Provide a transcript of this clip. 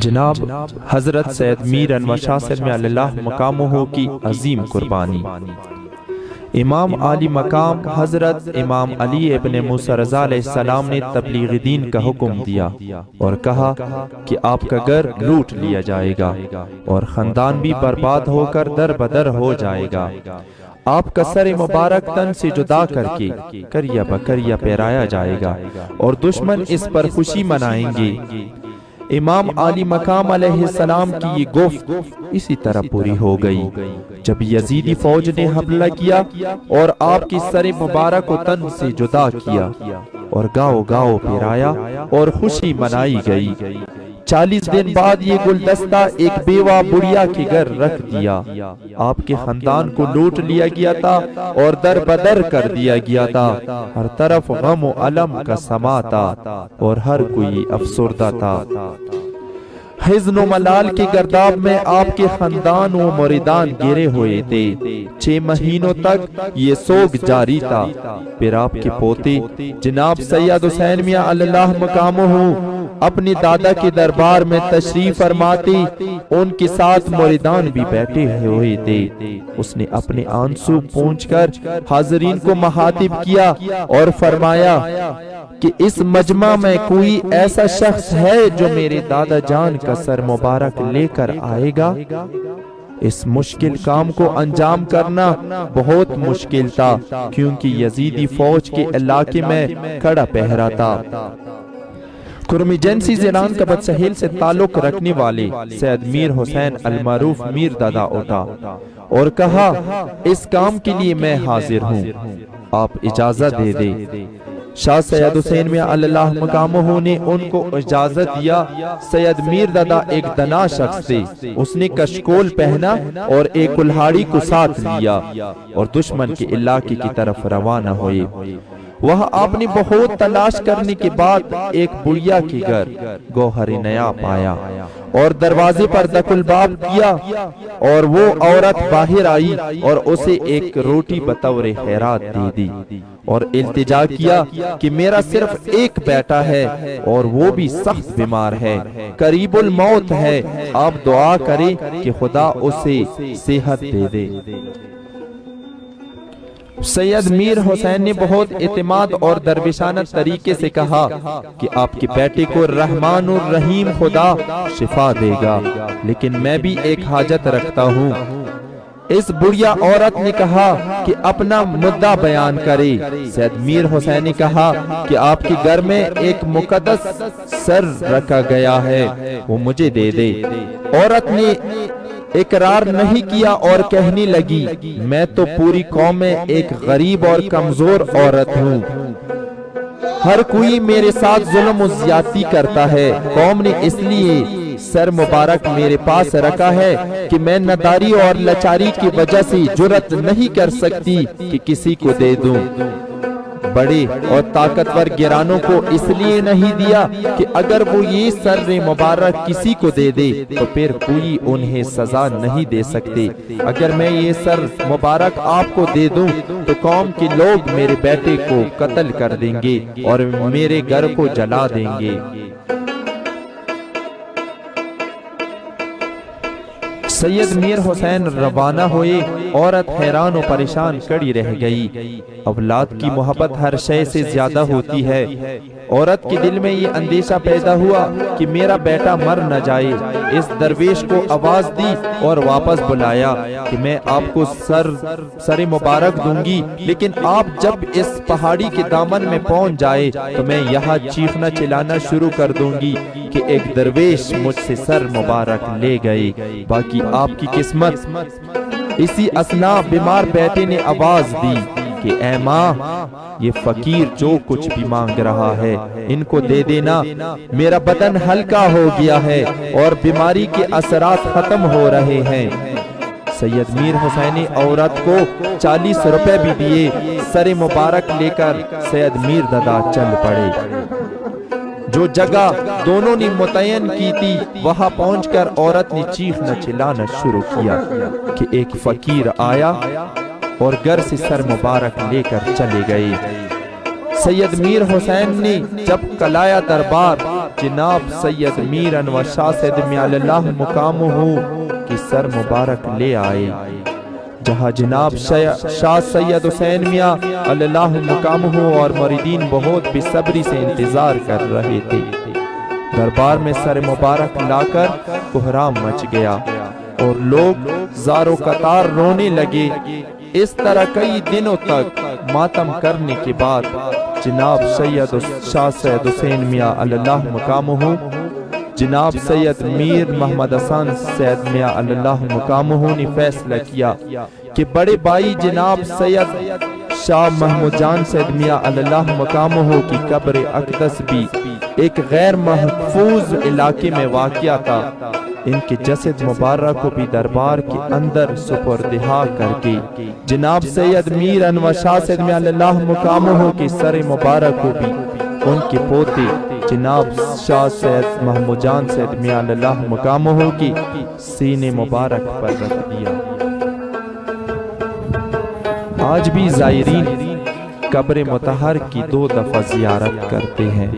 جناب حضرت سید میر انور شاہ صاحب میں اللہ مقامہ کی عظیم قربانی۔ امام عالی مقام حضرت امام علی ابن موسیٰ رضا علیہ السلام نے تبلیغ دین کا حکم دیا اور کہا کہ آپ کا گھر لوٹ لیا جائے گا اور خاندان بھی برباد ہو کر در بدر ہو جائے گا۔ آپ کا سر مبارک تن سے جدا کر کے کریا بکریا پیرایا جائے گا اور دشمن اس پر خوشی منائیں گے۔ امام عالی مقام علیہ السلام کی یہ گفت اسی طرح پوری ہو گئی جب یزیدی فوج نے حملہ کیا اور آپ کی سر مبارک کو تن سے جدا کیا اور گاؤ گاؤ پیرایا اور خوشی منائی گئی۔ 40 دن بعد یہ گلدستہ ایک بیوہ بڑھیا کے گھر رکھ دیا۔ آپ کے خاندان کو لوٹ لیا گیا تھا اور در بدر کر دیا گیا تھا۔ ہر طرف غم و علم کا سما تھا اور ہر کوئی افسردہ تھا۔ حزن و ملال کے گرداب میں آپ کے خاندان و مریدان گرے ہوئے تھے۔ 6 مہینوں تک یہ سوگ جاری تھا۔ پھر آپ کے پوتے جناب سید حسین میاں اللہ مقامہ اپنی دادا کے دربار میں تشریف فرماتے، ان کے ساتھ مریدان بھی بیٹھے ہوئے تھے۔ اس نے اپنے آنسو پونچھ کر حاضرین کو مخاطب کیا اور فرمایا کہ اس مجمع میں کوئی ایسا شخص ہے جو میرے دادا جان کا سر مبارک لے کر آئے گا؟ اس مشکل کام کو انجام کرنا بہت مشکل تھا کیونکہ یزیدی فوج کے علاقے میں کڑا پہرا تھا۔ کرمی جنسی زیران کا بدسہیل سے تعلق رکھنے والے سید میر حسین المعروف میر دادا اٹھا اور کہا اس کام کے لیے میں حاضر ہوں، آپ اجازت دے دے۔ شاہ سید حسین میاں اللہ مقامہ نے ان کو اجازت دیا۔ سید میر دادا ایک دنا شخص تھے۔ اس نے کشکول پہنا اور ایک کلہاڑی کو ساتھ لیا اور دشمن کے علاقے کی طرف روانہ ہوئے۔ وہاں آپ نے بہت تلاش کرنے کے بعد ایک بڑھیا کے گھر گوہر نیا پایا اور دروازے پر دق الباب کیا اور وہ عورت باہر آئی اور اسے ایک روٹی بطور خیرات دے دی اور التجا کیا کہ میرا صرف ایک بیٹا ہے اور وہ بھی سخت بیمار ہے، قریب الموت ہے، آپ دعا کریں کہ خدا اسے صحت دے دے۔ سید میر حسین نے بہت اعتماد اور درویشانہ طریقے سے کہا کہ آپ کے بیٹے کو رحمان الرحیم خدا شفا دے گا، لیکن میں بھی ایک حاجت رکھتا ہوں۔ اس بڑھیا عورت نے کہا کہ اپنا مدعا بیان کرے۔ سید میر حسین نے کہا کہ آپ کے گھر میں ایک مقدس سر رکھا گیا ہے، وہ مجھے دے دے۔ عورت نے اقرار نہیں کیا اور کہنے لگی میں تو پوری قوم میں ایک غریب اور کمزور عورت ہوں، ہر کوئی میرے ساتھ ظلم و زیادتی کرتا ہے، قوم نے اس لیے سر مبارک میرے پاس رکھا ہے کہ میں نداری اور لاچاری کی وجہ سے جرأت نہیں کر سکتی کہ کسی کو دے دوں۔ بڑے اور طاقتور گرانوں کو اس لیے نہیں دیا کہ اگر وہ یہ سر مبارک کسی کو دے دے تو پھر کوئی انہیں سزا نہیں دے سکتے۔ اگر میں یہ سر مبارک آپ کو دے دوں تو قوم کے لوگ میرے بیٹے کو قتل کر دیں گے اور میرے گھر کو جلا دیں گے۔ سید میر حسین روانہ ہوئے، عورت حیران و پریشان کڑی رہ گئی۔ اولاد کی محبت ہر شے سے زیادہ ہوتی ہے۔ عورت کے دل میں یہ اندیشہ پیدا ہوا کہ میرا بیٹا مر نہ جائے۔ اس درویش کو آواز دی اور واپس بلایا کہ میں آپ کو سر مبارک دوں گی، لیکن آپ جب اس پہاڑی کے دامن میں پہنچ جائے تو میں یہاں چیخنا چلانا شروع کر دوں گی کہ ایک درویش مجھ سے سر مبارک لے گئے، باقی آپ کی قسمت۔ اسی اثناء بیمار بیٹے نے آواز دی کہ اے ماں، یہ فقیر جو کچھ بھی مانگ رہا ہے ان کو دے دینا، میرا بدن ہلکا ہو گیا ہے اور بیماری کے اثرات ختم ہو رہے ہیں۔ سید میر حسین نے عورت کو 40 روپے بھی دیے۔ سر مبارک لے کر سید میر دادا چل پڑے۔ جو جگہ دونوں نے متعین کی تھی وہاں پہنچ کر عورت نے چیخنا چلانا شروع کیا کہ ایک فقیر آیا اور گھر سے سر مبارک لے کر چلے گئے۔ سید میر حسین نے جب کلایا دربار جناب سید میر انور شاہ سید میاں اللہ مقامہ کی سر مبارک لے آئے، جہاں جناب شاہ سید حسین میاں اللہ مقامہ اور مریدین بہت بے صبری سے انتظار کر رہے تھے۔ دربار میں سر مبارک لا کر کوہرام مچ گیا اور لوگ زارو قطار رونے لگے۔ اس طرح کئی دنوں تک ماتم کرنے کے بعد جناب شاہ سید حسین میاں اللہ مقامہ، جناب سید میر محمد حسن سید میاں اللہ مقامہ نے فیصلہ کیا کہ بڑے بھائی جناب سید شاہ محمود جان سید میاں اللہ مقامہ کی قبر اقدس بھی ایک غیر محفوظ علاقے میں واقع تھا، ان کے جسد مبارک کو بھی دربار کے اندر سپردہ کر کے جناب سید میر انور شاہ سید میاں اللہ مقامہ کی سر مبارک کو بھی ان کے پوتے جناب شاہ سید محمود جان سید میاں اللہ مقامہ کی سینے مبارک پر رکھ دیا۔ آج بھی زائرین قبر مطہر کی 2 دفعہ زیارت کرتے ہیں۔